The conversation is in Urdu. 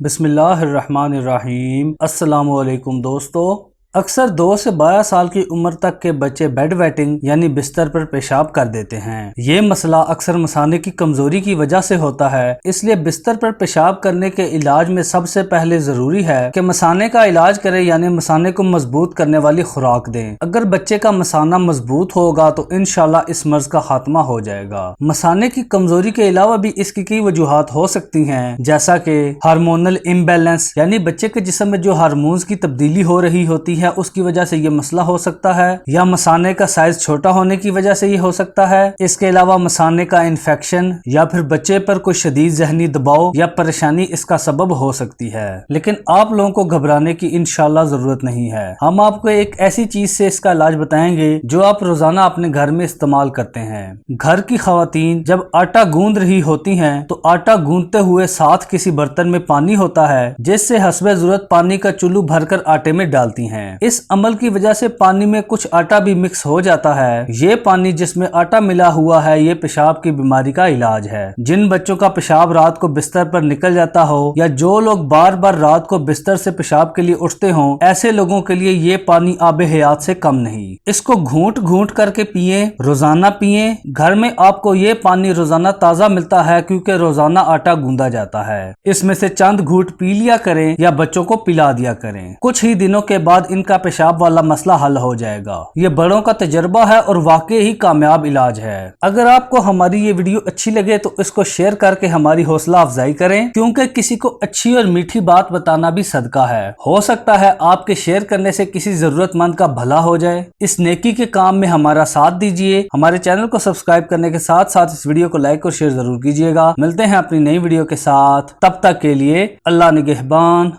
بسم اللہ الرحمن الرحیم۔ السلام علیکم دوستو۔ اکثر 2 سے 12 سال کی عمر تک کے بچے بیڈ ویٹنگ یعنی بستر پر پیشاب کر دیتے ہیں۔ یہ مسئلہ اکثر مثانے کی کمزوری کی وجہ سے ہوتا ہے، اس لیے بستر پر پیشاب کرنے کے علاج میں سب سے پہلے ضروری ہے کہ مثانے کا علاج کریں، یعنی مثانے کو مضبوط کرنے والی خوراک دیں۔ اگر بچے کا مثانہ مضبوط ہوگا تو انشاءاللہ اس مرض کا خاتمہ ہو جائے گا۔ مثانے کی کمزوری کے علاوہ بھی اس کی کئی وجوہات ہو سکتی ہیں، جیسا کہ ہارمونل امبیلنس، یعنی بچے کے جسم میں جو ہارمونز کی تبدیلی ہو رہی ہوتی ہے اس کی وجہ سے یہ مسئلہ ہو سکتا ہے، یا مثانے کا سائز چھوٹا ہونے کی وجہ سے یہ ہو سکتا ہے۔ اس کے علاوہ مثانے کا انفیکشن یا پھر بچے پر کوئی شدید ذہنی دباؤ یا پریشانی اس کا سبب ہو سکتی ہے۔ لیکن آپ لوگوں کو گھبرانے کی انشاءاللہ ضرورت نہیں ہے۔ ہم آپ کو ایک ایسی چیز سے اس کا علاج بتائیں گے جو آپ روزانہ اپنے گھر میں استعمال کرتے ہیں۔ گھر کی خواتین جب آٹا گوندھ رہی ہوتی ہیں تو آٹا گوندھتے ہوئے ساتھ کسی برتن میں پانی ہوتا ہے، جس سے حسب ضرورت پانی کا چلو بھر کر آٹے میں ڈالتی ہیں۔ اس عمل کی وجہ سے پانی میں کچھ آٹا بھی مکس ہو جاتا ہے۔ یہ پانی جس میں آٹا ملا ہوا ہے یہ پیشاب کی بیماری کا علاج ہے۔ جن بچوں کا پیشاب رات کو بستر پر نکل جاتا ہو یا جو لوگ بار بار رات کو بستر سے پیشاب کے لیے اٹھتے ہوں، ایسے لوگوں کے لیے یہ پانی آب حیات سے کم نہیں۔ اس کو گھونٹ گھونٹ کر کے پیئیں، روزانہ پیئیں۔ گھر میں آپ کو یہ پانی روزانہ تازہ ملتا ہے کیونکہ روزانہ آٹا گوندا جاتا ہے۔ اس میں سے چند گھونٹ پی لیا کریں یا بچوں کو پلا دیا کریں۔ کچھ ہی دنوں کے بعد ان کا پیشاب والا مسئلہ حل ہو جائے گا۔ یہ بڑوں کا تجربہ ہے اور واقعی ہی کامیاب علاج ہے۔ اگر آپ کو ہماری یہ ویڈیو اچھی لگے تو اس کو شیئر کر کے ہماری حوصلہ افزائی کریں، کیونکہ کسی کو اچھی اور میٹھی بات بتانا بھی صدقہ ہے۔ ہو سکتا ہے آپ کے شیئر کرنے سے کسی ضرورت مند کا بھلا ہو جائے۔ اس نیکی کے کام میں ہمارا ساتھ دیجیے۔ ہمارے چینل کو سبسکرائب کرنے کے ساتھ ساتھ اس ویڈیو کو لائک اور شیئر ضرور کیجیے گا۔ ملتے ہیں اپنی نئی ویڈیو کے ساتھ، تب تک کے لیے اللہ نگہبان۔